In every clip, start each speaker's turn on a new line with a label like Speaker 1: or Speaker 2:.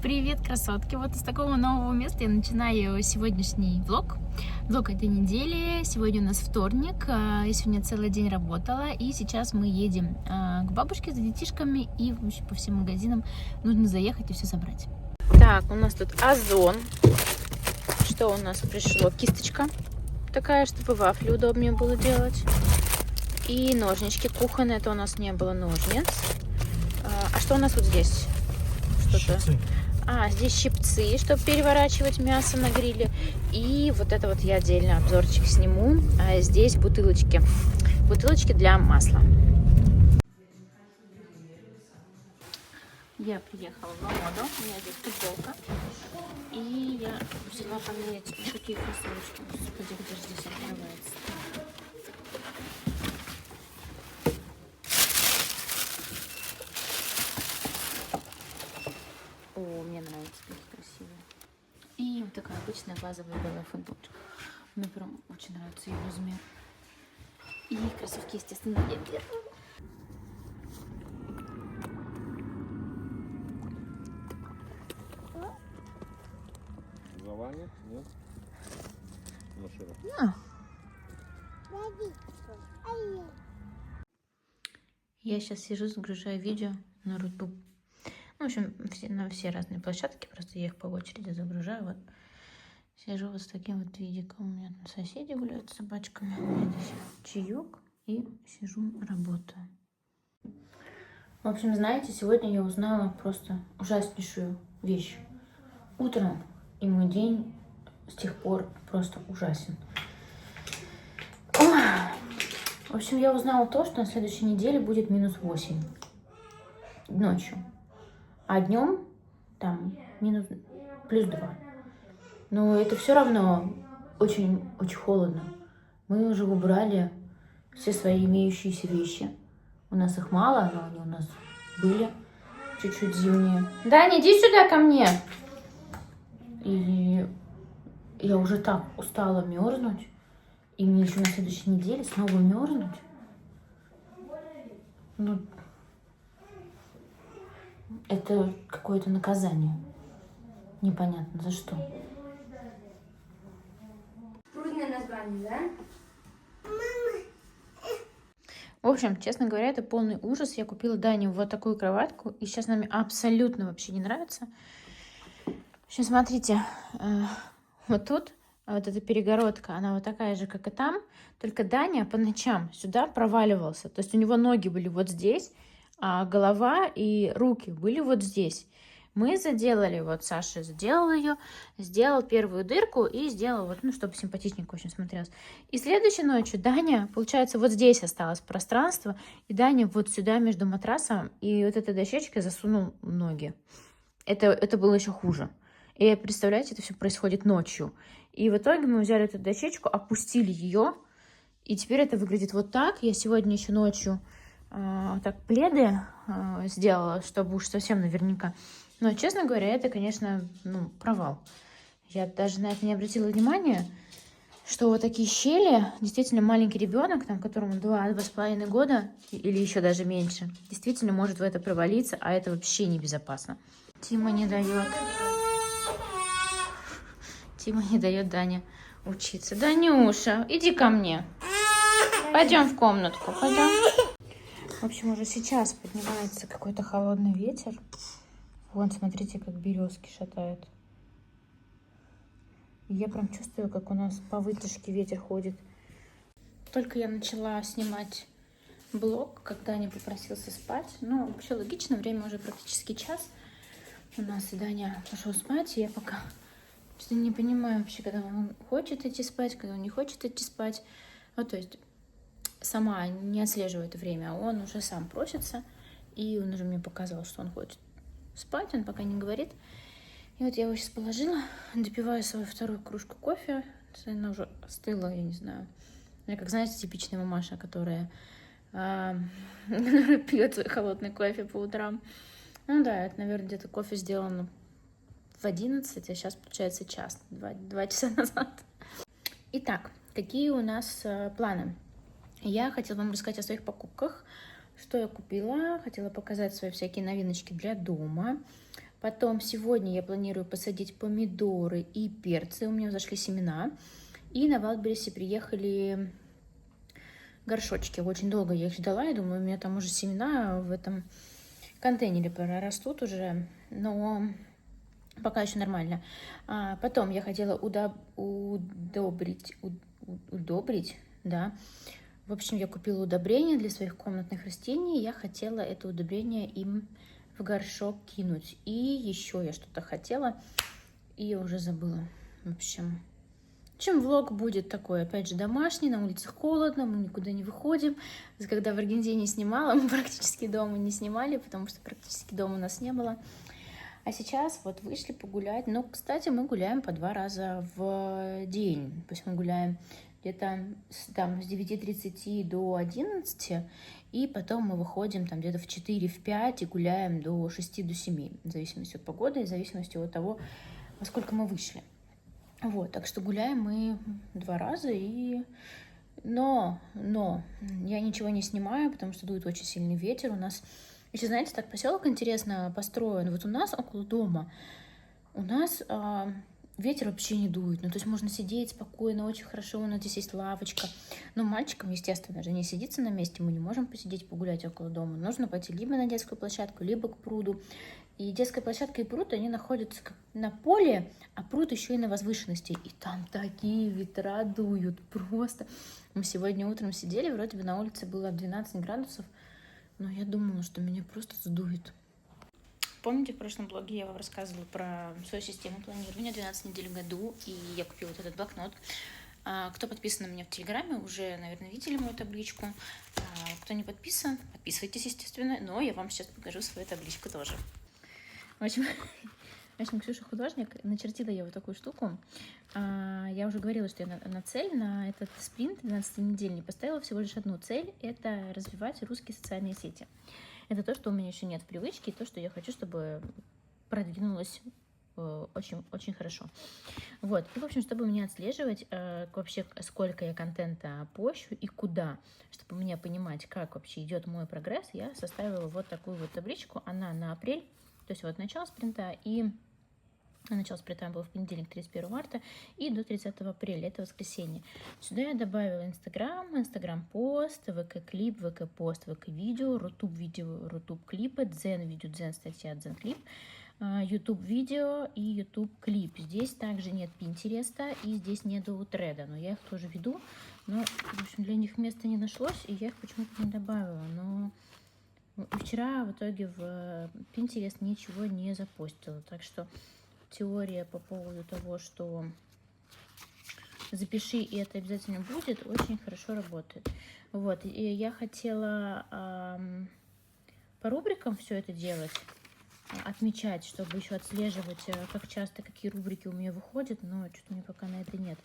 Speaker 1: Привет, красотки! Вот из такого нового места я начинаю сегодняшний влог. Влог этой недели. Сегодня у нас вторник. Я сегодня целый день работала. И сейчас мы едем к бабушке за детишками. И вообще по всем магазинам нужно заехать и все забрать. Так, у нас тут Озон. Что у нас пришло? Кисточка такая, чтобы вафли удобнее было делать. И ножнички кухонные. Это у нас не было ножниц. А что у нас вот здесь? Что-то... здесь щипцы, чтобы переворачивать мясо на гриле. И вот это вот я отдельно обзорчик сниму. А здесь бутылочки. Бутылочки для масла. Я приехала в Ламоду. У меня здесь футболка. И я взяла померить такие кроссовочки. Господи, где же здесь открывается? О, мне нравится, какие красивые. И вот такая обычная базовая белая футболка. Мне прям очень нравится ее размер. И кроссовки, естественно, я первая.
Speaker 2: За вами? Нет? Машина.
Speaker 1: Я сейчас сижу, загружаю видео на Рутуб. В общем, на все разные площадки, просто я их по очереди загружаю. Вот сижу вот с таким вот видиком. У меня там соседи гуляют с собачками. У меня здесь чаек и сижу, работаю. В общем, знаете, сегодня я узнала просто ужаснейшую вещь. Утром, и мой день с тех пор просто ужасен. В общем, я узнала то, что на следующей неделе будет -8 ночью. А днем там +2. Но это все равно очень-очень холодно. Мы уже убрали все свои имеющиеся вещи. У нас их мало, но они у нас были чуть-чуть зимние. Даня, иди сюда ко мне. И я уже так устала мерзнуть. И мне еще на следующей неделе снова мерзнуть. Ну, это какое-то наказание. Непонятно за что.
Speaker 3: Трудное название, да?
Speaker 1: В общем, честно говоря, это полный ужас. Я купила Дане вот такую кроватку. И сейчас она мне абсолютно вообще не нравится. В общем, смотрите. Вот тут вот эта перегородка, она вот такая же, как и там. Только Даня по ночам сюда проваливался. То есть у него ноги были вот здесь, а голова и руки были вот здесь. Мы заделали, вот Саша заделал ее, сделал первую дырку и сделал вот, чтобы симпатичненько очень смотрелось. И следующей ночью Даня, получается, вот здесь осталось пространство, и Даня вот сюда между матрасом и вот этой дощечкой засунул ноги. Это было еще хуже. И представляете, это все происходит ночью. И в итоге мы взяли эту дощечку, опустили ее, и теперь это выглядит вот так. Я сегодня еще ночью так пледы сделала, чтобы уж совсем наверняка. Но, честно говоря, это, конечно, провал. Я даже на это не обратила внимания, что вот такие щели, действительно маленький ребенок, которому 2-2,5 года, или еще даже меньше, действительно может в это провалиться, а это вообще небезопасно. Тима не дает. Тима не дает Дане учиться. Данюша, иди ко мне. Пойдем в комнатку, пойдем. В общем, уже сейчас поднимается какой-то холодный ветер. Вон, смотрите, как березки шатают. И я прям чувствую, как у нас по вытяжке ветер ходит. Только я начала снимать блог, когда Даня попросился спать. Ну, вообще логично, время уже практически час. У нас и Даня пошел спать, и я пока что-то не понимаю вообще, когда он хочет идти спать, когда он не хочет идти спать. Вот, то есть сама не отслеживаю это время, а он уже сам просится, и он уже мне показывал, что он хочет спать, он пока не говорит. И вот я его сейчас положила, допиваю свою вторую кружку кофе. Она уже остыла, я не знаю. Я, как знаете, типичная мамаша, которая пьет свой холодный кофе по утрам. Ну да, это, наверное, где-то кофе сделано в 11, а сейчас, получается, час, 2 часа назад. Итак, какие у нас планы? Я хотела вам рассказать о своих покупках, что я купила. Хотела показать свои всякие новиночки для дома. Потом сегодня я планирую посадить помидоры и перцы. У меня зашли семена. И на Вайлдберрисе приехали горшочки. Очень долго я их ждала. Я думаю, у меня там уже семена в этом контейнере прорастут уже. Но пока еще нормально. Потом я хотела удобрить, да. В общем, я купила удобрение для своих комнатных растений. Я хотела это удобрение им в горшок кинуть. И еще я что-то хотела, и я уже забыла. В общем, влог будет такой, опять же, домашний, на улице холодно, мы никуда не выходим. Когда в Аргентине снимала, мы практически дома не снимали, потому что практически дома у нас не было. А сейчас вот вышли погулять. Но, кстати, мы гуляем по 2 раза в день. То есть мы гуляем где-то там с 9:30 до 11, и потом мы выходим там где-то в 4, в 5 и гуляем до 6, до 7, в зависимости от погоды и в зависимости от того, во сколько мы вышли. Вот, так что гуляем мы 2 раза, но я ничего не снимаю, потому что дует очень сильный ветер. У нас еще, знаете, так поселок интересно построен. Вот у нас около дома, у нас ветер вообще не дует. Ну, то есть можно сидеть спокойно, очень хорошо, у нас здесь есть лавочка. Но мальчикам, естественно же, не сидится на месте, мы не можем посидеть, погулять около дома. Нужно пойти либо на детскую площадку, либо к пруду. И детская площадка и пруд, они находятся как на поле, а пруд еще и на возвышенности. И там такие ветра дуют просто. Мы сегодня утром сидели, вроде бы на улице было 12 градусов, но я думала, что меня просто задует. Помните, в прошлом блоге я вам рассказывала про свою систему планирования 12 недель в году, и я купила вот этот блокнот. Кто подписан на меня в Телеграме, уже, наверное, видели мою табличку. Кто не подписан, подписывайтесь, естественно, но я вам сейчас покажу свою табличку тоже. В общем, Ксюша художник, начертила я вот такую штуку. Я уже говорила, что я на цель, на этот спринт 12 недель не поставила всего лишь одну цель – это развивать русские социальные сети. Это то, что у меня еще нет в привычке, и то, что я хочу, чтобы продвинулось очень хорошо. Вот. И, в общем, чтобы мне отслеживать вообще, сколько я контента пощу и куда, чтобы мне понимать, как вообще идет мой прогресс, я составила вот такую вот табличку. Она на апрель, то есть вот начало спринта, и начало спринта было в понедельник, 31 марта, и до 30 апреля, это воскресенье. Сюда я добавила Инстаграм-пост, ВК-клип, ВК-пост, ВК-видео, Рутуб-видео, Рутуб-клипы, Дзен-видео, Дзен-статья, Дзен-клип, YouTube-видео и YouTube-клип. Здесь также нет Пинтереста и здесь нету Треда, но я их тоже веду. Но, в общем, для них места не нашлось, и я их почему-то не добавила. Но вчера в итоге в Пинтерест ничего не запостила. Так что теория по поводу того, что запиши, и это обязательно будет, очень хорошо работает. Вот, и я хотела по рубрикам все это делать, отмечать, чтобы еще отслеживать, как часто какие рубрики у меня выходят, но что-то у меня пока на это нет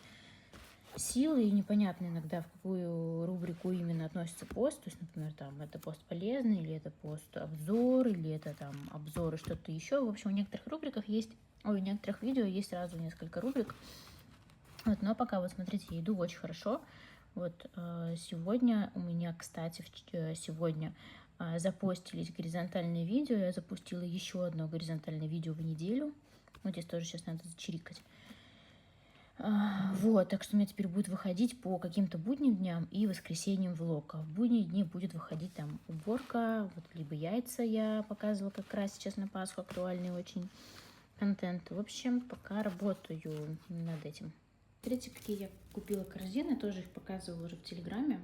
Speaker 1: силы, и непонятно иногда, в какую рубрику именно относится пост. То есть, например, там это пост полезный, или это пост обзор, или это там обзор и что-то еще. В общем, в некоторых рубриках есть, в некоторых видео есть сразу несколько рубрик. Вот, но пока, вот смотрите, я иду очень хорошо. Вот сегодня у меня, кстати, сегодня запостились горизонтальные видео. Я запустила еще одно горизонтальное видео в неделю. Вот здесь тоже сейчас надо зачирикать. Вот, так что у меня теперь будет выходить по каким-то будним дням и воскресеньям влог. А в будние дни будет выходить там уборка, вот, либо яйца я показывала как раз сейчас на Пасху, актуальный очень контент. В общем, пока работаю над этим. Смотрите, какие я купила корзины, тоже их показывала уже в Телеграме.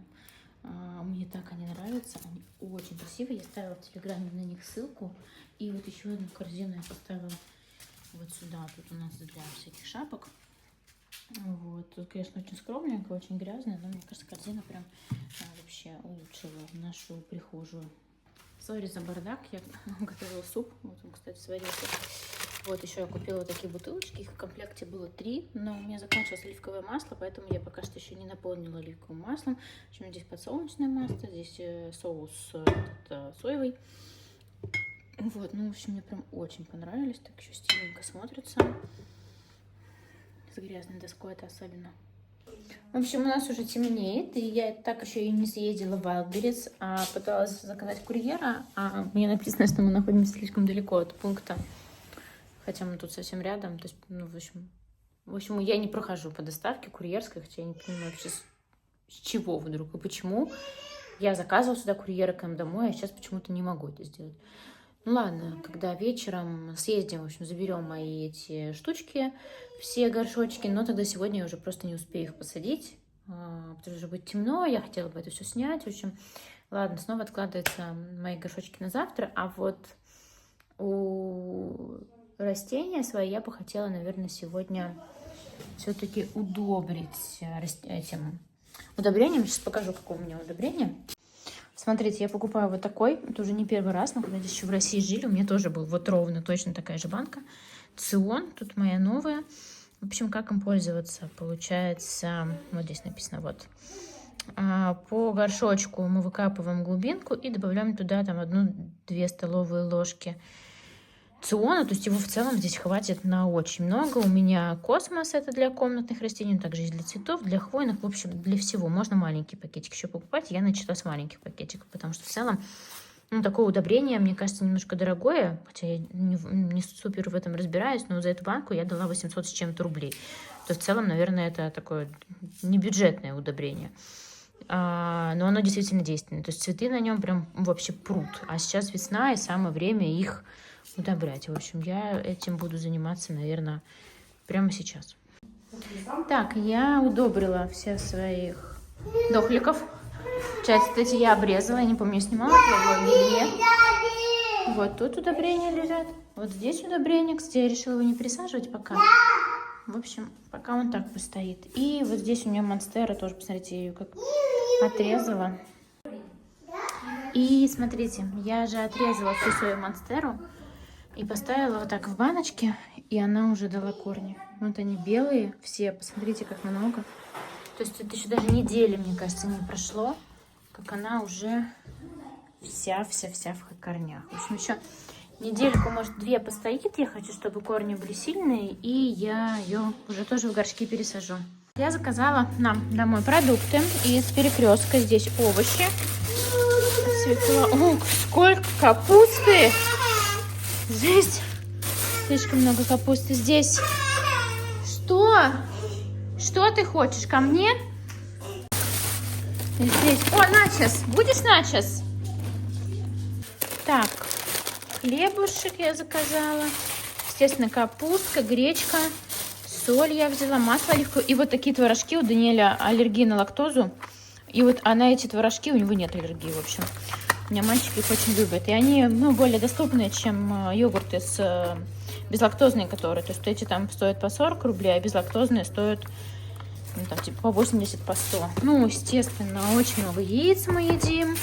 Speaker 1: Мне так они нравятся, они очень красивые. Я ставила в Телеграме на них ссылку. И вот еще одну корзину я поставила вот сюда. Тут у нас для всяких шапок. Вот. Тут, конечно, очень скромненько, очень грязная, но мне кажется, корзина прям вообще улучшила нашу прихожую. Сори за бардак, я готовила суп. Вот он, кстати, сварился. Вот, еще я купила вот такие бутылочки, их в комплекте было 3, но у меня закончилось оливковое масло, поэтому я пока что еще не наполнила оливковым маслом. В общем, здесь подсолнечное масло, здесь соус соевый. Вот, ну, в общем, мне прям очень понравились, так еще стильненько смотрится. С грязной доской это особенно. В общем, у нас уже темнеет, и я так еще и не съездила в Wildberries, а пыталась заказать курьера, а мне написано, что мы находимся слишком далеко от пункта Хотя мы тут совсем рядом. То есть, ну, в общем, я не прохожу по доставке курьерской, хотя я не понимаю вообще, с чего вдруг и почему. Я заказывала сюда курьера к нам домой, а сейчас почему-то не могу это сделать. Ну ладно, когда вечером съездим, в общем, заберем мои эти штучки, все горшочки, но тогда сегодня я уже просто не успею их посадить, потому что уже будет темно, я хотела бы это все снять, в общем, ладно, снова откладываются мои горшочки на завтра, а вот у растения свои я бы хотела, наверное, сегодня все-таки удобрить этим удобрением. Сейчас покажу, какое у меня удобрение. Смотрите, я покупаю вот такой. Это уже не первый раз, но когда здесь еще в России жили, у меня тоже был вот ровно точно такая же банка. Цион, тут моя новая. В общем, как им пользоваться? Получается, вот здесь написано вот. По горшочку мы выкапываем глубинку и добавляем туда там 1-2 столовые ложки циона, то есть его в целом здесь хватит на очень много. У меня космос, это для комнатных растений, также есть для цветов, для хвойных, в общем, для всего. Можно маленький пакетик еще покупать, я начала с маленьких пакетиков, потому что в целом, ну, такое удобрение, мне кажется, немножко дорогое, хотя я не супер в этом разбираюсь, но за эту банку я дала 800 с чем-то рублей. То есть в целом, наверное, это такое небюджетное удобрение. Но оно действительно действенное, то есть цветы на нем прям вообще прут. А сейчас весна, и самое время их удобрять. В общем, я этим буду заниматься, наверное, прямо сейчас. Так, я удобрила всех своих дохликов. Часть, кстати, я обрезала, я не помню, снимала в влоге или нет. Вот тут удобрения лежат. Вот здесь удобрение. Кстати, я решила его не пересаживать пока. В общем, пока он так постоит. И вот здесь у меня монстера тоже, посмотрите, я ее как отрезала. И смотрите, я же отрезала всю свою монстеру и поставила вот так в баночке, и она уже дала корни. Вот они белые все, посмотрите, как много. То есть это еще даже недели, мне кажется, не прошло, как она уже вся в корнях. В общем, еще недельку, может, 2 постоит. Я хочу, чтобы корни были сильные, и я ее уже тоже в горшки пересажу. Я заказала нам домой продукты из Перекрестка. Здесь овощи. Свекла. О, сколько капусты! Жесть! Слишком много капусты здесь. Что? Что ты хочешь? Ко мне? Здесь. О, начос! Будешь начос? Так, хлебушек я заказала. Естественно, капустка, гречка, соль я взяла, масло оливковое. И вот такие творожки. У Даниэля аллергия на лактозу. И вот на эти творожки у него нет аллергии, в общем. У меня мальчики их очень любят. И они, ну, более доступные, чем йогурты с безлактозные, которые. То есть эти там стоят по 40 рублей, а безлактозные стоят, ну, там, типа по 80, по 100. Ну, естественно, очень много яиц мы едим.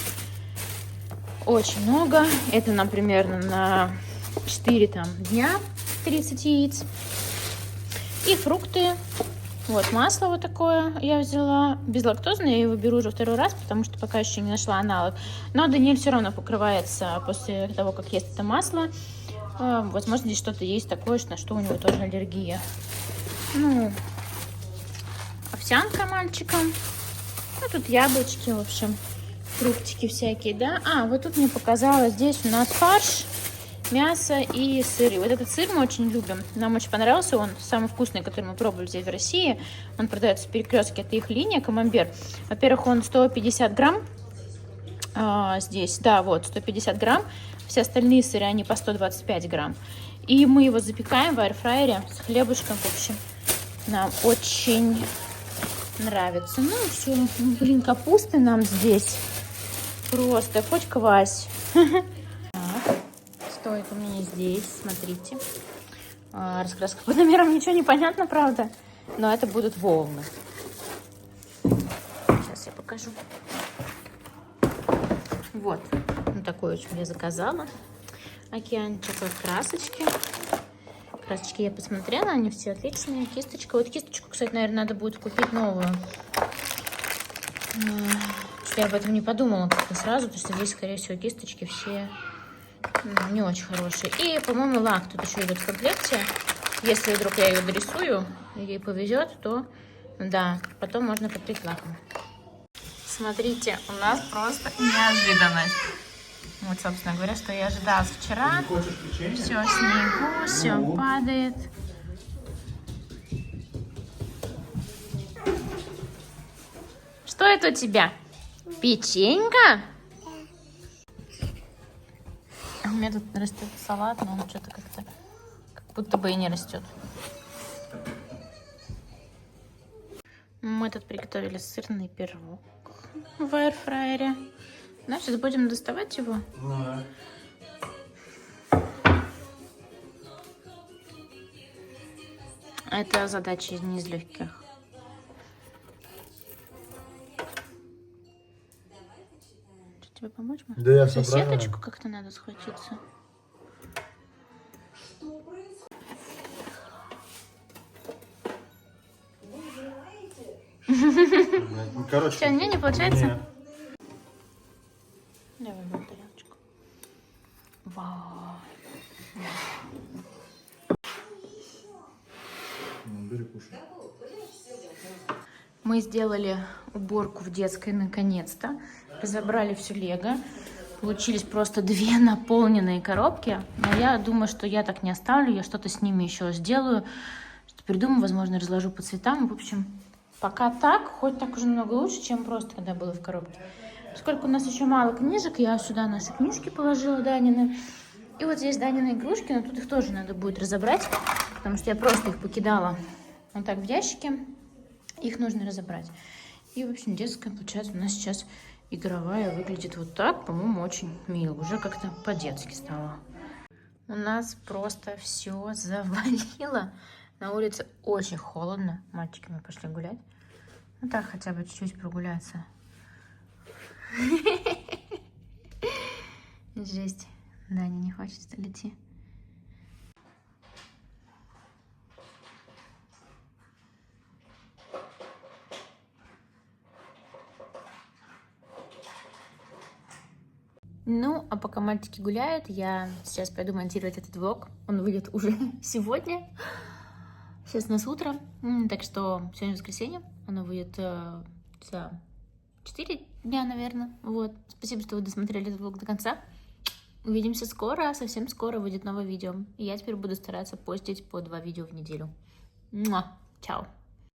Speaker 1: Очень много. Это нам примерно на 4 там, дня 30 яиц. И фрукты. Вот масло вот такое я взяла. Безлактозное, я его беру уже 2-й раз, потому что пока еще не нашла аналог. Но Даниэль все равно покрывается после того, как ест это масло. Возможно, здесь что-то есть такое, на что у него тоже аллергия. Ну, овсянка мальчикам. Ну, тут яблочки, в общем, фруктики всякие, да. Вот тут мне показалось, здесь у нас фарш, мясо и сыр. И вот этот сыр мы очень любим. Нам очень понравился. Он самый вкусный, который мы пробовали здесь в России. Он продается в Перекрестке. Это их линия Камамбер. Во-первых, он 150 грамм. Здесь, да, вот, 150 грамм. Все остальные сыры, они по 125 грамм. И мы его запекаем в аэрфрайере с хлебушком. В общем, нам очень нравится. Ну, все. Блин, капусты нам здесь просто хоть квась. Стоит у меня здесь, смотрите. Раскраска по номерам, ничего не понятно, правда. Но это будут волны. Сейчас я покажу. Вот. Такой очень я заказала. Океанчик, красочки. Красочки я посмотрела, они все отличные. Кисточка. Вот кисточку, кстати, наверное, надо будет купить новую. Что я об этом не подумала как-то сразу, потому что здесь, скорее всего, кисточки все не очень хорошие. И, по-моему, лак тут еще идет в комплекте. Если вдруг я ее дорисую, и ей повезет, то да, потом можно покрыть лаком. Смотрите, у нас просто неожиданность. Вот, собственно говоря, что я ожидала вчера.
Speaker 4: Хочешь печенье?
Speaker 1: Все в снегу, все падает. Что это у тебя? Печенька? У меня тут растет салат, но он что-то как-то как будто бы и не растет. Мы тут приготовили сырный пирог в аирфрайере. Значит, будем доставать его.
Speaker 4: Да.
Speaker 1: Это задача не из легких. Что, тебе помочь? Может?
Speaker 4: Да я
Speaker 1: За
Speaker 4: соображаю.
Speaker 1: сеточку как-то надо схватиться.
Speaker 4: Короче.
Speaker 1: Что, не получается?
Speaker 4: Не.
Speaker 1: Давай мою тарелочку. Вау.
Speaker 4: Ну, бери, кушай.
Speaker 1: Мы сделали уборку в детской наконец-то. Разобрали все лего. Получились просто 2 наполненные коробки. Но я думаю, что я так не оставлю. Я что-то с ними еще сделаю. Что придумаю, возможно, разложу по цветам. В общем, пока так. Хоть так уже намного лучше, чем просто когда было в коробке. Поскольку у нас еще мало книжек, я сюда наши книжки положила Данины. И вот здесь Данины игрушки, но тут их тоже надо будет разобрать. Потому что я просто их покидала вот так в ящике. Их нужно разобрать. И, в общем, детская, получается, у нас сейчас игровая выглядит вот так. По-моему, очень мило. Уже как-то по-детски стало. У нас просто все завалило. На улице очень холодно. Мальчики мы пошли гулять. Ну так, хотя бы чуть-чуть прогуляться. Жесть. Даня не хочет идти. Ну, а пока мальчики гуляют, я сейчас пойду монтировать этот влог. Он выйдет уже сегодня. Сейчас у нас утро. Так что сегодня воскресенье. Оно выйдет за 4 дня, наверное. Вот. Спасибо, что вы досмотрели этот влог до конца. Увидимся скоро. Совсем скоро выйдет новое видео. И я теперь буду стараться постить по 2 видео в неделю. Чао.